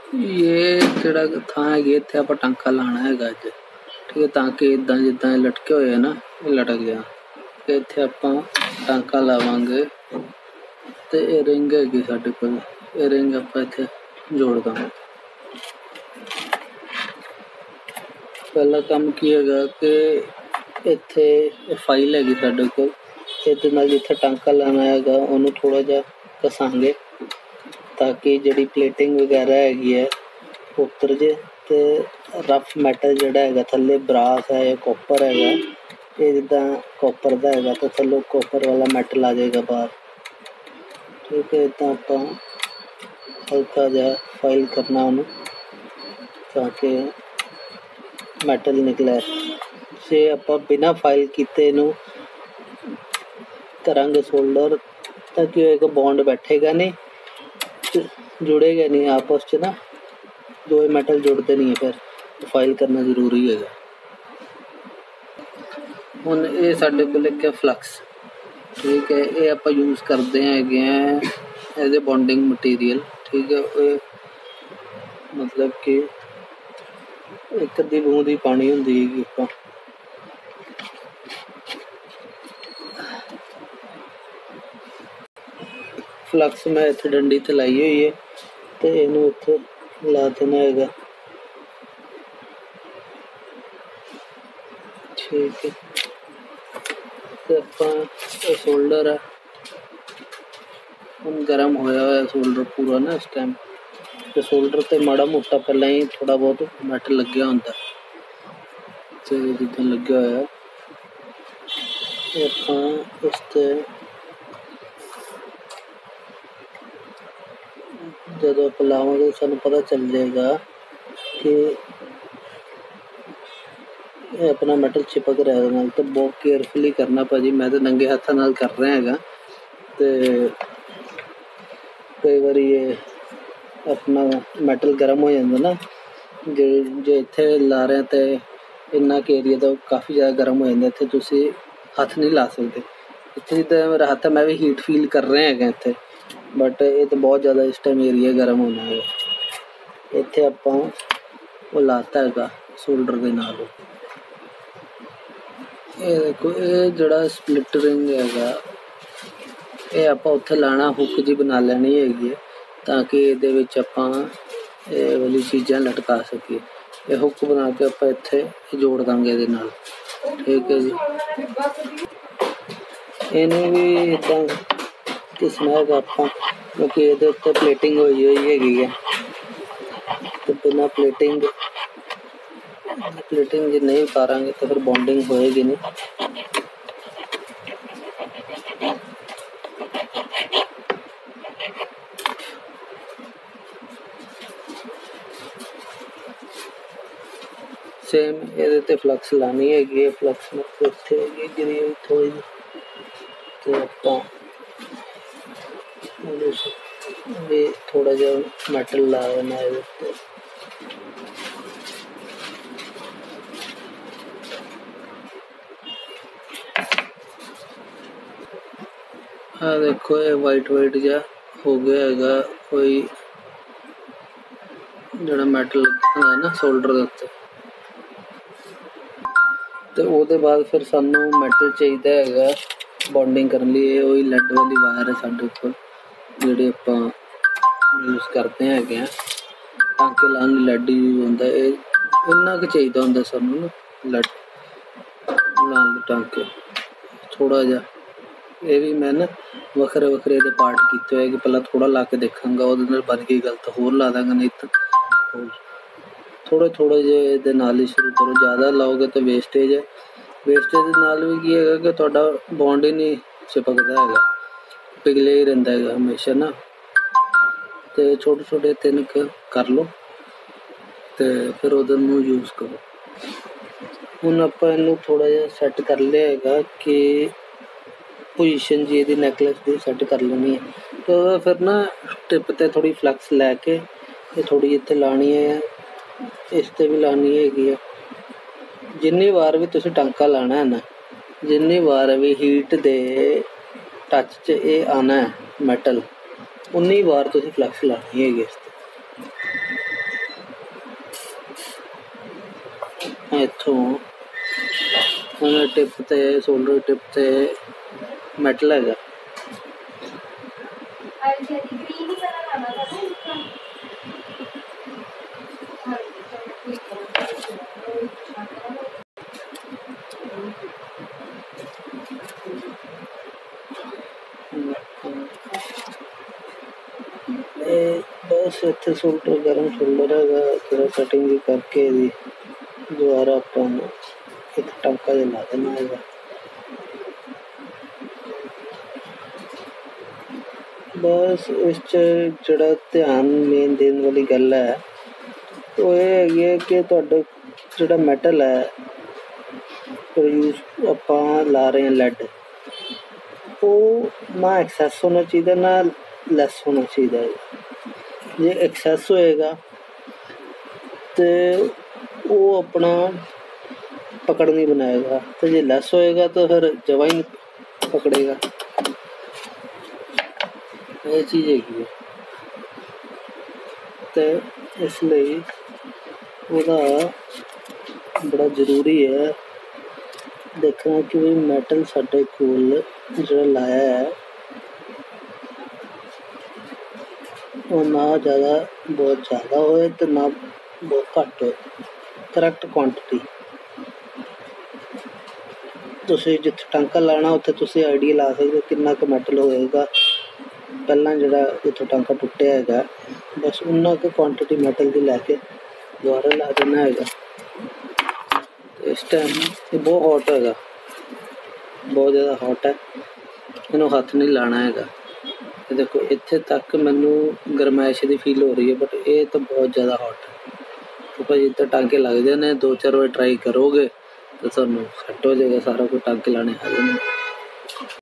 ये ਜਿਹੜਾ ਥਾਂ ਹੈਗੀ ਇੱਥੇ ਆਪਾਂ ਟਾਂਕਾ ਲਾਣਾ ਹੈਗਾ ਅੱਜ, ਠੀਕ ਹੈ, ਤਾਂ ਕਿ ਇਦਾਂ ਜਿੱਦਾਂ ਇਹ ਲਟਕੇ ਹੋਏ ਆ ਨਾ ਇਹ ਲਟਕ ਜਾਣ। ਤੇ ਇੱਥੇ ਆਪਾਂ ਟਾਂਕਾ ਲਾਵਾਂਗੇ ਤੇ ਇਹ ਰਿੰਗ ਹੈਗੀ ਸਾਡੇ ਕੋਲ, ਇਹ ਰਿੰਗ ਆਪਾਂ ਇੱਥੇ ਜੋੜ ਦਾਂਗੇ। ਪਹਿਲਾ ਕੰਮ ਕੀ ਹੈਗਾ ਕਿ ਇੱਥੇ ਫਾਈਲ ਹੈਗੀ ਸਾਡੇ ਕੋਲ, ਇਹਦੇ ਨਾਲ ਜਿੱਥੇ ਟਾਂਕਾ ਲਾਣਾ ਹੈਗਾ ਉਹਨੂੰ ਥੋੜਾ ਜਿਹਾ ਘਸਾਂਗੇ ਤਾਂ ਕਿ ਜਿਹੜੀ ਪਲੇਟਿੰਗ ਵਗੈਰਾ ਹੈਗੀ ਹੈ ਉਤਰ ਜੇ। ਤੇ ਰਫ ਮੈਟਲ ਜਿਹੜਾ ਹੈਗਾ ਥੱਲੇ ਬਰਾਸ ਹੈ ਜਾਂ ਕੋਪਰ ਹੈਗਾ, ਇਹ ਜਿੱਦਾਂ ਕੋਪਰ ਦਾ ਹੈਗਾ ਤਾਂ ਥੱਲੋਂ ਕੋਪਰ ਵਾਲਾ ਮੈਟਲ ਆ ਜਾਏਗਾ ਬਾਹਰ, ਠੀਕ ਹੈ। ਤਾਂ ਆਪਾਂ ਹਲਕਾ ਜਿਹਾ ਫਾਈਲ ਕਰਨਾ ਉਹਨੂੰ ਤਾਂ ਕਿ ਮੈਟਲ ਨਿਕਲੇ। ਜੇ ਆਪਾਂ ਬਿਨਾਂ ਫਾਈਲ ਕੀਤੇ ਇਹਨੂੰ ਕਰਾਂਗੇ ਸੋਲਡਰ ਤਾਂ ਕੀ ਹੋਏਗਾ, ਬੌਂਡ ਬੈਠੇਗਾ ਨਹੀਂ, जुड़ेगा नहीं आपस च ना, दो मैटल जुड़ते नहीं है, फिर फाइल करना जरूरी है। हुण ये साडे कोल इक फ्लक्स, ठीक है, ये आप यूज़ करते हैं एज ए बॉन्डिंग मटीरियल, ठीक है। मतलब कि एक अद्धी बूंद ही पानी हुंदी है आपां फ्लक्स मैं इत्थे डंडी ते लाई हुई है तो इनू इत्थे ला देना हैगा, ठीक है। तो आपां सोल्डर है हम गर्म होया हुआ सोल्डर पूरा ना इस टाइम, तो सोल्डर ते माड़ा मोटा पहला ही थोड़ा बहुत मैटल लग्या हुंदा ते जिद्दां लग्या होया आपां इसते जब आप लावांगे सानू पता चल जाएगा कि अपना मैटल चिपक रहा है नाल। तो बहुत केयरफुली करना भाजी, मैं तो नंगे हाथों नाल कर रहा हैगा। तो कई बार ये अपना मैटल गर्म हो जाता ना, जो इत्थे ला रहे तो इन्ना के एरिया तो काफ़ी ज़्यादा गर्म हो जाता, इत्थे तुसी हथ नहीं ला सकते। इत्थे जिद्दां मेरा हथ है मैं भी हीट फील कर रहा हैगा इत्थे, बट ये तो बहुत ज़्यादा इस टाइम एरिया गर्म होना है। इत्थे आपां वो लाता हैगा सोल्डर के नाल। ये देखो ये जड़ा स्प्लिट रिंग हैगा ये आपां उत्थे लाना, हुक जी बना लेनी हैगी ताकि इहदे विच आपां ये वाली चीज़ां लटका सकीए। ये हुक बना के आपां इत्थे जोड़ दांगे इहदे नाल, ठीक है जी। इन्हें भी इदां घिसना हैगा आपां क्योंकि इहदे उत्ते प्लेटिंग होई हुई हैगी है, तो बिना प्लेटिंग जे नहीं उतारांगे तो फिर बॉन्डिंग होएगी नहीं। सेम ये ते फ्लक्स लानी हैगी, फ्लक्स में इत्थे हैगी गिरी हुई थोड़ी जी, तो आपां भी थोड़ा जिहा मैटल ला देना है उत्ते। हाँ देखो ये वाइट वाइट जिहा हो गया हैगा कोई जिहड़ा मैटल है ना सोल्डर दे उत्ते। तो ਉਹਦੇ बाद फिर सानू मैटल चाहिए हैगा बॉन्डिंग करने लिए, वही लैड वाली वायर है साडे कोल जिहड़ी आपां यूज़ करते हैगे टांके लाने लैड यूज़ होंदा है। इन्ना क चाहिए होंदा सानू ना लैड लाने टांके थोड़ा जिहा। ये भी मैं ना वखरे वखरे दे पार्ट कीते हुए कि पहला थोड़ा ला के देखांगा, ਉਹਦੇ ਨਾਲ बन गई गल तो होर ला दांगा, नहीं तो थोड़े थोड़े जे दे नाल ही शुरू करो। ज़्यादा लाओगे तो वेस्टेज है, वेस्टेज दे नाल भी की हैगा कि तुहाडा बॉन्ड ही नहीं चिपकदा हैगा, पिघले ही रहिंदा हैगा हमेशा ना। तो छोटे छोटे तिन कर लो तो फिर ਉਹਦੇ ਨੂੰ यूज़ करो। ਹੁਣ ਆਪਾਂ ਇਹਨੂੰ थोड़ा जिहा सैट कर लिया हैगा कि पोजीशन जी ਇਹਦੀ नैकलेस ਦੀ सैट कर लेनी है। तो फिर ना टिप ते थोड़ी फ्लैक्स लैके ये थोड़ी इत्थे लानी है, इस ते भी लानी हैगी है। जिन्नी बार भी तुसीं टांका लाना है ना, जिन्नी बार भी हीट दे टच च ये आना है मैटल, उन्नी बार तुसीं फ्लैक्स लानी हैगी इस ते। ਇੱਥੋਂ टिप ते शोल्डर टिप ते मैटल हैगा। बस इत्थे शोल्डर गर्म शोल्डर हैगा, थोड़ा कटिंग भी करके दोबारा अपन एक टांका जिहा ला देना हैगा। बस इस ਜਿਹੜਾ ਧਿਆਨ ਮੇਨ ਦੇਣ ਵਾਲੀ ਗੱਲ ਹੈ ਉਹ ਇਹ ਹੈਗੀ ਹੈ ਕਿ ਤੁਹਾਡਾ ਜਿਹੜਾ ਮੈਟਲ ਹੈ ਯੂਜ਼ ਆਪਾਂ ਲਾ ਰਹੇ ਹਾਂ ਲੈਡ, ਉਹ ਨਾ ਐਕਸੈਸ ਹੋਣਾ ਚਾਹੀਦਾ ਨਾ ਲੈਸ ਹੋਣਾ ਚਾਹੀਦਾ ਹੈ। ਜੇ ਐਕਸੈਸ ਹੋਏਗਾ ਤੇ ਉਹ ਆਪਣਾ ਪਕੜ ਨਹੀਂ ਬਣਾਏਗਾ, ਤੇ ਜੇ ਲੈਸ ਹੋਏਗਾ ਤਾਂ ਫਿਰ ਜਵਾ ਹੀ ਨਹੀਂ ਪਕੜੇਗਾ। ਇਹ ਚੀਜ਼ ਹੈਗੀ ਹੈ, ਤੇ ਇਸ ਲਈ ਉਹਦਾ ਬੜਾ ਜ਼ਰੂਰੀ ਹੈ ਦੇਖਣਾ ਕਿ ਵੀ ਮੈਟਲ ਸਾਡੇ ਕੋਲ ਜਿਹੜਾ ਲਾਇਆ ਹੈ ਉਹ ਨਾ ਜ਼ਿਆਦਾ ਬਹੁਤ ਜ਼ਿਆਦਾ ਹੋਏ ਅਤੇ ਨਾ ਬਹੁਤ ਘੱਟ ਹੋਏ, ਕਰੈਕਟ ਕੁਆਂਟਿਟੀ। ਤੁਸੀਂ ਜਿੱਥੇ ਟਾਂਕਾ ਲਾਉਣਾ ਉੱਥੇ ਤੁਸੀਂ ਆਈਡੀਆ ਲਾ ਸਕਦੇ ਹੋ ਕਿੰਨਾ ਕੁ ਮੈਟਲ ਹੋਏਗਾ। ਪਹਿਲਾਂ ਜਿਹੜਾ ਜਿੱਥੋਂ ਟਾਂਕਾ ਟੁੱਟਿਆ ਹੈਗਾ ਬਸ ਉਨਾ ਕੁ ਕੁਆਂਟਿਟੀ ਮੈਟਲ ਦੀ ਲੈ ਕੇ ਦੁਬਾਰਾ ਲਾ ਦੇਣਾ ਹੈਗਾ। ਇਸ ਟਾਈਮ ਇਹ ਬਹੁਤ ਹੌਟ ਹੈਗਾ, ਬਹੁਤ ਜ਼ਿਆਦਾ ਹੌਟ ਹੈ, ਇਹਨੂੰ ਹੱਥ ਨਹੀਂ ਲਾਉਣਾ ਹੈਗਾ। ਇਹ ਦੇਖੋ ਇੱਥੇ ਤੱਕ ਮੈਨੂੰ ਗਰਮੈਸ਼ ਦੀ ਫੀਲ ਹੋ ਰਹੀ ਹੈ, ਬਟ ਇਹ ਤਾਂ ਬਹੁਤ ਜ਼ਿਆਦਾ ਹੌਟ ਹੈ। तो भाई इतने टांके लगते हैं, 2-4 बार ट्राई करोगे तो ਤੁਹਾਨੂੰ ਸੈੱਟ ਹੋ ਜਾਏਗਾ ਸਾਰਾ ਕੁਝ, ਟਾਂਕੇ ਲਾਣੇ ਆ ਜਾਣਗੇ।